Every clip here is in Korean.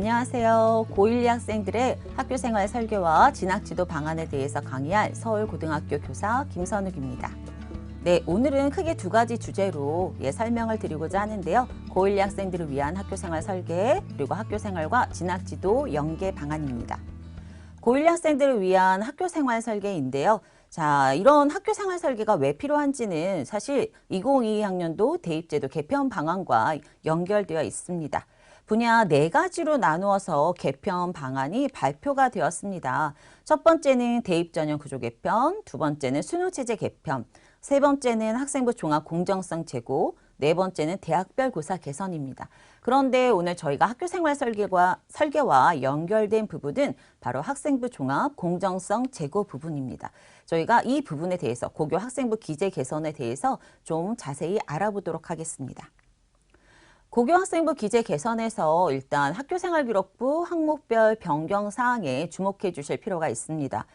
안녕하세요. 고1 학생들의 학교생활 설계와 진학지도 방안에 대해서 강의할 서울고등학교 교사 김선욱입니다. 네, 오늘은 크게 두 가지 주제로 설명을 드리고자 하는데요. 고1 학생들을 위한 학교생활 설계, 그리고 학교생활과 진학지도 연계 방안입니다. 고1 학생들을 위한 학교생활 설계인데요. 자, 이런 학교생활 설계가 왜 필요한지는 사실 2022학년도 대입제도 개편 방안과 연결되어 있습니다. 분야 4가지로 나누어서 개편 방안이 발표가 되었습니다. 첫 번째는 대입 전형 구조 개편, 두 번째는 수능체제 개편, 세 번째는 학생부 종합 공정성 제고, 네 번째는 대학별 고사 개선입니다. 그런데 오늘 저희가 학교생활 설계와 연결된 부분은 바로 학생부 종합 공정성 제고 부분입니다. 저희가 이 부분에 대해서 고교 학생부 기재 개선에 대해서 좀 자세히 알아보도록 하겠습니다. 고교학생부 기재 개선에서 일단 학교생활기록부 항목별 변경 사항에 주목해 주실 필요가 있습니다.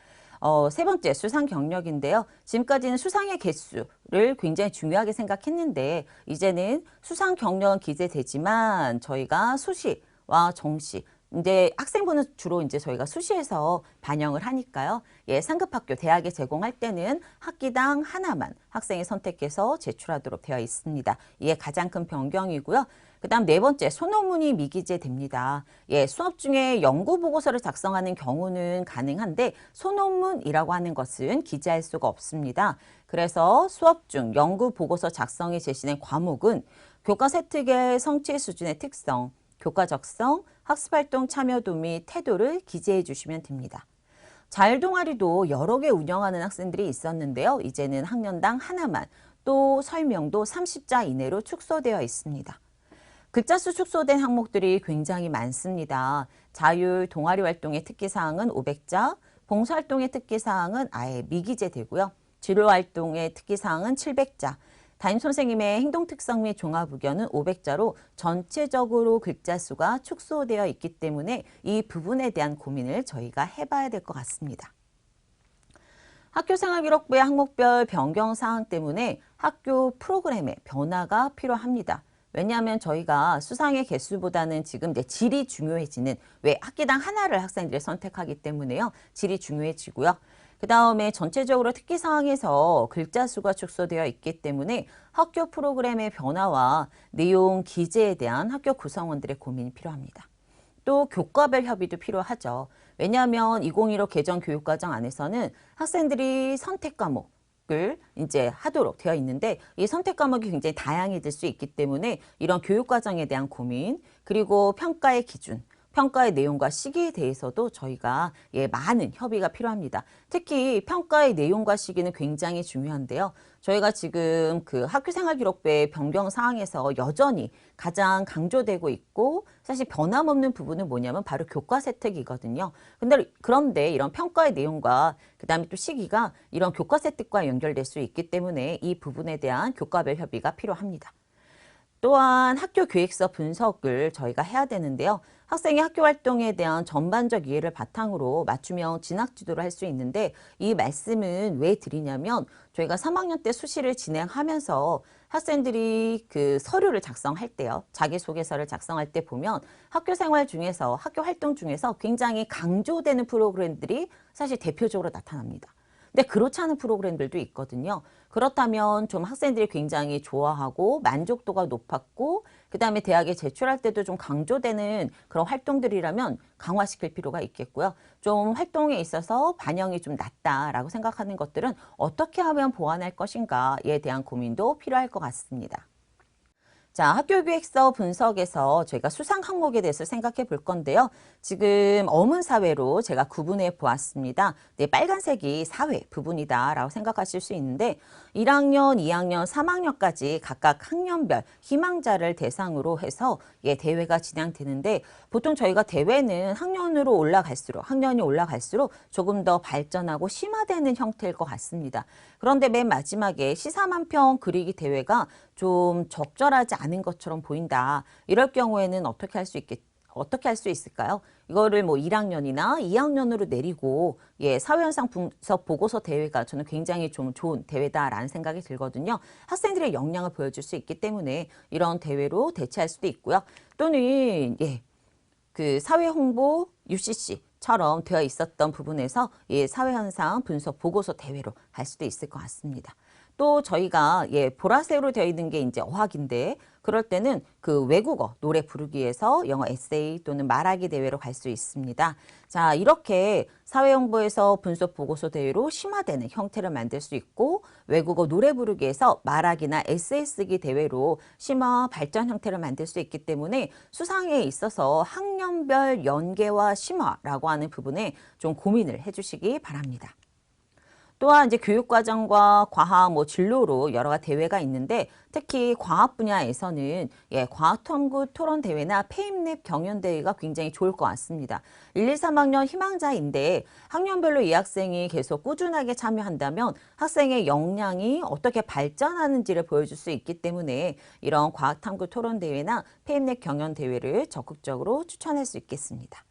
세 번째 수상 경력인데요. 지금까지는 수상의 개수를 굉장히 중요하게 생각했는데 이제는 수상 경력은 기재되지만 저희가 수시와 정시 이제 학생부는 주로 이제 저희가 수시에서 반영을 하니까요. 상급 학교 대학에 제공할 때는 학기당 하나만 학생이 선택해서 제출하도록 되어 있습니다. 이게 가장 큰 변경이고요. 그다음 네 번째, 소논문이 미기재됩니다. 수업 중에 연구 보고서를 작성하는 경우는 가능한데 소논문이라고 하는 것은 기재할 수가 없습니다. 그래서 수업 중 연구 보고서 작성이 제시된 과목은 교과 세특의 성취 수준의 특성, 교과 적성, 학습활동 참여도 및 태도를 기재해 주시면 됩니다. 자율동아리도 여러 개 운영하는 학생들이 있었는데요. 이제는 학년당 하나만, 또 설명도 30자 이내로 축소되어 있습니다. 글자수 축소된 항목들이 굉장히 많습니다. 자율 동아리 활동의 특기사항은 500자, 봉사활동의 특기사항은 아예 미기재되고요. 진로활동의 특기사항은 700자, 담임선생님의 행동특성 및 종합의견은 500자로 전체적으로 글자수가 축소되어 있기 때문에 이 부분에 대한 고민을 저희가 해봐야 될 것 같습니다. 학교생활기록부의 항목별 변경 사항 때문에 학교 프로그램의 변화가 필요합니다. 왜냐하면 저희가 수상의 개수보다는 지금 이제 질이 중요해지는, 왜 학기당 하나를 학생들이 선택하기 때문에요. 질이 중요해지고요. 그 다음에 전체적으로 특기사항에서 글자 수가 축소되어 있기 때문에 학교 프로그램의 변화와 내용 기재에 대한 학교 구성원들의 고민이 필요합니다. 또 교과별 협의도 필요하죠. 왜냐하면 2015 개정 교육과정 안에서는 학생들이 선택 과목을 이제 하도록 되어 있는데 이 선택 과목이 굉장히 다양해질 수 있기 때문에 이런 교육과정에 대한 고민, 그리고 평가의 기준, 평가의 내용과 시기에 대해서도 저희가 많은 협의가 필요합니다. 특히 평가의 내용과 시기는 굉장히 중요한데요. 저희가 지금 그 학교생활기록부의 변경 사항에서 여전히 가장 강조되고 있고 사실 변함없는 부분은 뭐냐면 바로 교과 세특이거든요. 그런데 이런 평가의 내용과 그다음에 또 시기가 이런 교과 세특과 연결될 수 있기 때문에 이 부분에 대한 교과별 협의가 필요합니다. 또한 학교 계획서 분석을 저희가 해야 되는데요. 학생의 학교 활동에 대한 전반적 이해를 바탕으로 맞춤형 진학 지도를 할 수 있는데 이 말씀은 왜 드리냐면 저희가 3학년 때 수시를 진행하면서 학생들이 그 서류를 작성할 때요. 자기소개서를 작성할 때 보면 학교 생활 중에서 학교 활동 중에서 굉장히 강조되는 프로그램들이 사실 대표적으로 나타납니다. 근데 그렇지 않은 프로그램들도 있거든요. 그렇다면 좀 학생들이 굉장히 좋아하고 만족도가 높았고 그다음에 대학에 제출할 때도 좀 강조되는 그런 활동들이라면 강화시킬 필요가 있겠고요. 좀 활동에 있어서 반영이 좀 낮다라고 생각하는 것들은 어떻게 하면 보완할 것인가에 대한 고민도 필요할 것 같습니다. 자, 학교기획서 분석에서 저희가 수상 항목에 대해서 생각해 볼 건데요. 지금 어문사회로 제가 구분해 보았습니다. 네, 빨간색이 사회 부분이다라고 생각하실 수 있는데 1학년, 2학년, 3학년까지 각각 학년별 희망자를 대상으로 해서 대회가 진행되는데 보통 저희가 대회는 학년이 올라갈수록 조금 더 발전하고 심화되는 형태일 것 같습니다. 그런데 맨 마지막에 시사만평 그리기 대회가 좀 적절하지 않은 것처럼 보인다. 이럴 경우에는 어떻게 할 수 있을까요? 이거를 뭐 1학년이나 2학년으로 내리고 사회현상 분석 보고서 대회가 저는 굉장히 좀 좋은 대회다라는 생각이 들거든요. 학생들의 역량을 보여줄 수 있기 때문에 이런 대회로 대체할 수도 있고요. 또는 그 사회 홍보 UCC처럼 되어 있었던 부분에서 사회현상 분석 보고서 대회로 할 수도 있을 것 같습니다. 또 저희가 보라색으로 되어 있는 게 이제 어학인데 그럴 때는 그 외국어 노래 부르기에서 영어 에세이 또는 말하기 대회로 갈 수 있습니다. 자, 이렇게 사회홍보에서 분석 보고서 대회로 심화되는 형태를 만들 수 있고 외국어 노래 부르기에서 말하기나 에세이 쓰기 대회로 심화 발전 형태를 만들 수 있기 때문에 수상에 있어서 학년별 연계와 심화라고 하는 부분에 좀 고민을 해주시기 바랍니다. 또한 이제 교육과정과 과학 진로로 여러 가지 대회가 있는데 특히 과학 분야에서는 과학탐구 토론대회나 페임랩 경연대회가 굉장히 좋을 것 같습니다. 1, 2, 3학년 희망자인데 학년별로 이 학생이 계속 꾸준하게 참여한다면 학생의 역량이 어떻게 발전하는지를 보여줄 수 있기 때문에 이런 과학탐구 토론대회나 페임랩 경연대회를 적극적으로 추천할 수 있겠습니다.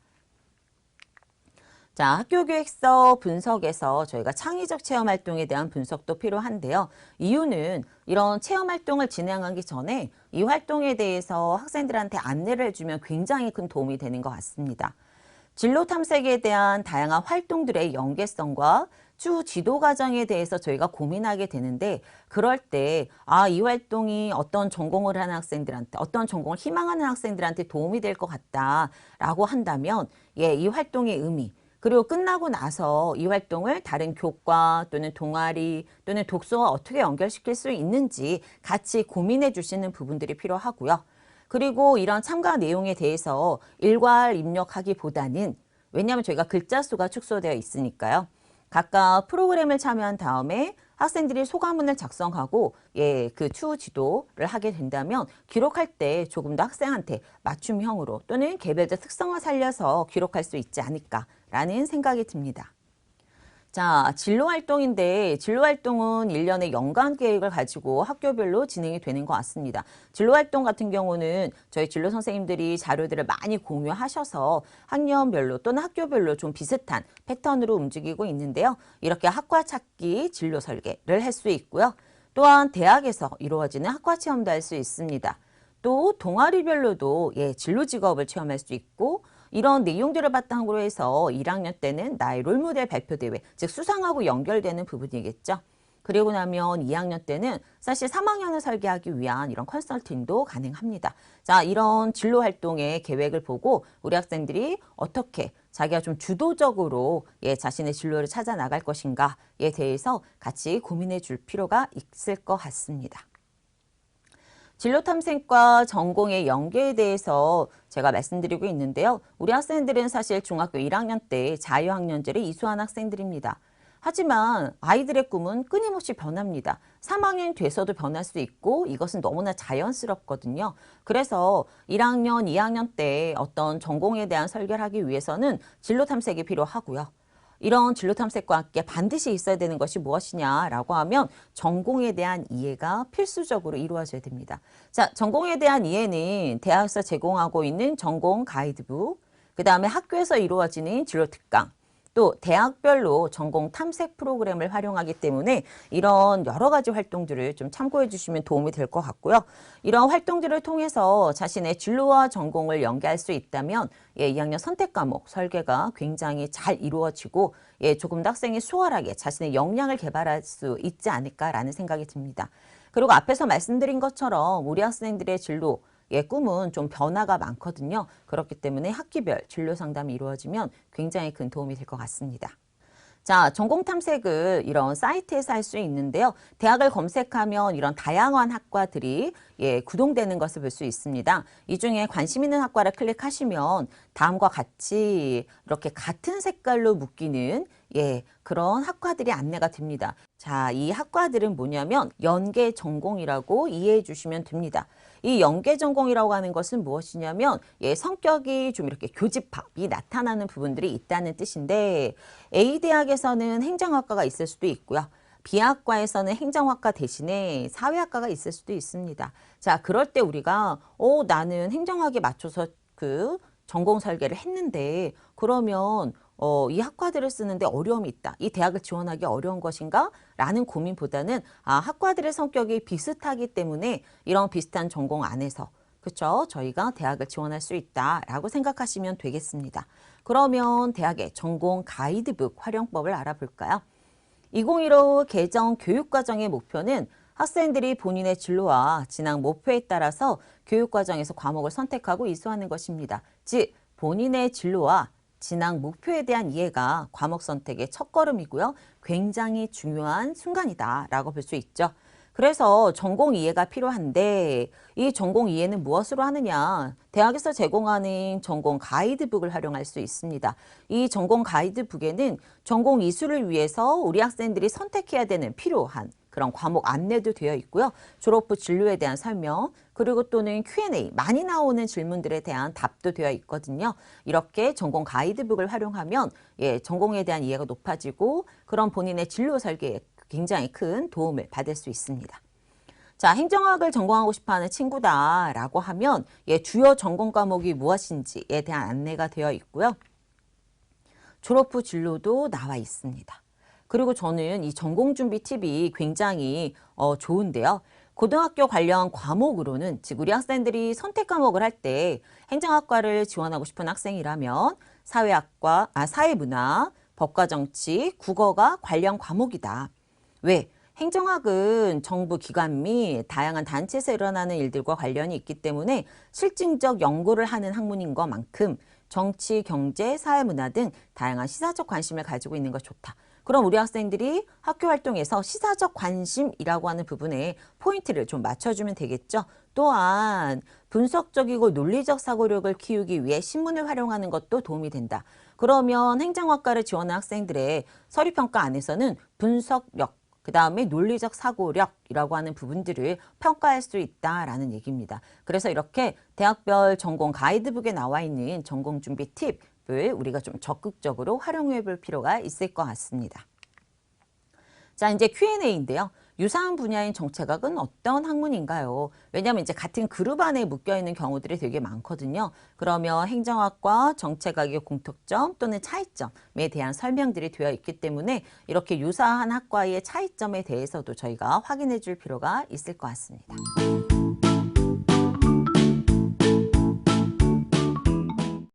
자, 학교계획서 분석에서 저희가 창의적 체험활동에 대한 분석도 필요한데요. 이유는 이런 체험활동을 진행하기 전에 이 활동에 대해서 학생들한테 안내를 해주면 굉장히 큰 도움이 되는 것 같습니다. 진로 탐색에 대한 다양한 활동들의 연계성과 추후 지도 과정에 대해서 저희가 고민하게 되는데 그럴 때 이 활동이 어떤 전공을 하는 학생들한테 어떤 전공을 희망하는 학생들한테 도움이 될 것 같다라고 한다면 이 활동의 의미 그리고 끝나고 나서 이 활동을 다른 교과 또는 동아리 또는 독서와 어떻게 연결시킬 수 있는지 같이 고민해 주시는 부분들이 필요하고요. 그리고 이런 참가 내용에 대해서 일괄 입력하기보다는 왜냐하면 저희가 글자 수가 축소되어 있으니까요. 각각 프로그램을 참여한 다음에 학생들이 소감문을 작성하고 그 추후 지도를 하게 된다면 기록할 때 조금 더 학생한테 맞춤형으로 또는 개별적 특성을 살려서 기록할 수 있지 않을까라는 생각이 듭니다. 자, 진로활동인데 진로활동은 1년의 연간 계획을 가지고 학교별로 진행이 되는 것 같습니다. 진로활동 같은 경우는 저희 진로 선생님들이 자료들을 많이 공유하셔서 학년별로 또는 학교별로 좀 비슷한 패턴으로 움직이고 있는데요. 이렇게 학과 찾기 진로 설계를 할 수 있고요. 또한 대학에서 이루어지는 학과 체험도 할 수 있습니다. 또 동아리별로도 진로 직업을 체험할 수 있고 이런 내용들을 바탕으로 해서 1학년 때는 나의 롤모델 발표대회, 즉 수상하고 연결되는 부분이겠죠. 그리고 나면 2학년 때는 사실 3학년을 설계하기 위한 이런 컨설팅도 가능합니다. 자, 이런 진로 활동의 계획을 보고 우리 학생들이 어떻게 자기가 좀 주도적으로 자신의 진로를 찾아 나갈 것인가에 대해서 같이 고민해 줄 필요가 있을 것 같습니다. 진로 탐색과 전공의 연계에 대해서 제가 말씀드리고 있는데요. 우리 학생들은 사실 중학교 1학년 때 자유학년제를 이수한 학생들입니다. 하지만 아이들의 꿈은 끊임없이 변합니다. 3학년이 돼서도 변할 수 있고 이것은 너무나 자연스럽거든요. 그래서 1학년, 2학년 때 어떤 전공에 대한 설계를 하기 위해서는 진로 탐색이 필요하고요. 이런 진로 탐색과 함께 반드시 있어야 되는 것이 무엇이냐라고 하면 전공에 대한 이해가 필수적으로 이루어져야 됩니다. 자, 전공에 대한 이해는 대학에서 제공하고 있는 전공 가이드북, 그 다음에 학교에서 이루어지는 진로 특강, 또 대학별로 전공 탐색 프로그램을 활용하기 때문에 이런 여러 가지 활동들을 좀 참고해 주시면 도움이 될 것 같고요. 이런 활동들을 통해서 자신의 진로와 전공을 연계할 수 있다면 2학년 선택 과목 설계가 굉장히 잘 이루어지고 조금 더 학생이 수월하게 자신의 역량을 개발할 수 있지 않을까라는 생각이 듭니다. 그리고 앞에서 말씀드린 것처럼 우리 학생들의 진로 꿈은 좀 변화가 많거든요. 그렇기 때문에 학기별 진로 상담이 이루어지면 굉장히 큰 도움이 될 것 같습니다. 자, 전공 탐색을 이런 사이트에서 할 수 있는데요. 대학을 검색하면 이런 다양한 학과들이 구동되는 것을 볼 수 있습니다. 이 중에 관심 있는 학과를 클릭하시면 다음과 같이 이렇게 같은 색깔로 묶이는 그런 학과들이 안내가 됩니다. 자, 이 학과들은 뭐냐면 연계 전공이라고 이해해 주시면 됩니다. 이 연계 전공이라고 하는 것은 무엇이냐면 성격이 좀 이렇게 교집합이 나타나는 부분들이 있다는 뜻인데 A대학에서는 행정학과가 있을 수도 있고요. B학과에서는 행정학과 대신에 사회학과가 있을 수도 있습니다. 자, 그럴 때 우리가 나는 행정학에 맞춰서 그 전공 설계를 했는데 그러면 이 학과들을 쓰는데 어려움이 있다. 이 대학을 지원하기 어려운 것인가? 라는 고민보다는 학과들의 성격이 비슷하기 때문에 이런 비슷한 전공 안에서 그쵸? 저희가 대학을 지원할 수 있다라고 생각하시면 되겠습니다. 그러면 대학의 전공 가이드북 활용법을 알아볼까요? 2015 개정 교육과정의 목표는 학생들이 본인의 진로와 진학 목표에 따라서 교육과정에서 과목을 선택하고 이수하는 것입니다. 즉, 본인의 진로와 진학 목표에 대한 이해가 과목 선택의 첫걸음이고요. 굉장히 중요한 순간이다라고 볼 수 있죠. 그래서 전공 이해가 필요한데 이 전공 이해는 무엇으로 하느냐? 대학에서 제공하는 전공 가이드북을 활용할 수 있습니다. 이 전공 가이드북에는 전공 이수를 위해서 우리 학생들이 선택해야 되는 필요한 그런 과목 안내도 되어 있고요. 졸업 후 진로에 대한 설명, 그리고 또는 Q&A, 많이 나오는 질문들에 대한 답도 되어 있거든요. 이렇게 전공 가이드북을 활용하면 전공에 대한 이해가 높아지고 그런 본인의 진로 설계에 굉장히 큰 도움을 받을 수 있습니다. 자, 행정학을 전공하고 싶어하는 친구다라고 하면 주요 전공 과목이 무엇인지에 대한 안내가 되어 있고요. 졸업 후 진로도 나와 있습니다. 그리고 저는 이 전공 준비 팁이 굉장히 좋은데요. 고등학교 관련 과목으로는 즉 우리 학생들이 선택 과목을 할 때 행정학과를 지원하고 싶은 학생이라면 사회문화, 법과 정치, 국어가 관련 과목이다. 왜? 행정학은 정부 기관 및 다양한 단체에서 일어나는 일들과 관련이 있기 때문에 실증적 연구를 하는 학문인 것만큼 정치, 경제, 사회문화 등 다양한 시사적 관심을 가지고 있는 것 좋다. 그럼 우리 학생들이 학교 활동에서 시사적 관심이라고 하는 부분에 포인트를 좀 맞춰주면 되겠죠. 또한 분석적이고 논리적 사고력을 키우기 위해 신문을 활용하는 것도 도움이 된다. 그러면 행정학과를 지원한 학생들의 서류평가 안에서는 분석력, 그 다음에 논리적 사고력이라고 하는 부분들을 평가할 수 있다라는 얘기입니다. 그래서 이렇게 대학별 전공 가이드북에 나와 있는 전공 준비 팁을 우리가 좀 적극적으로 활용해 볼 필요가 있을 것 같습니다. 자, 이제 Q&A인데요. 유사한 분야인 정책학은 어떤 학문인가요? 왜냐하면 이제 같은 그룹 안에 묶여있는 경우들이 되게 많거든요. 그러면 행정학과 정책학의 공통점 또는 차이점에 대한 설명들이 되어 있기 때문에 이렇게 유사한 학과의 차이점에 대해서도 저희가 확인해 줄 필요가 있을 것 같습니다.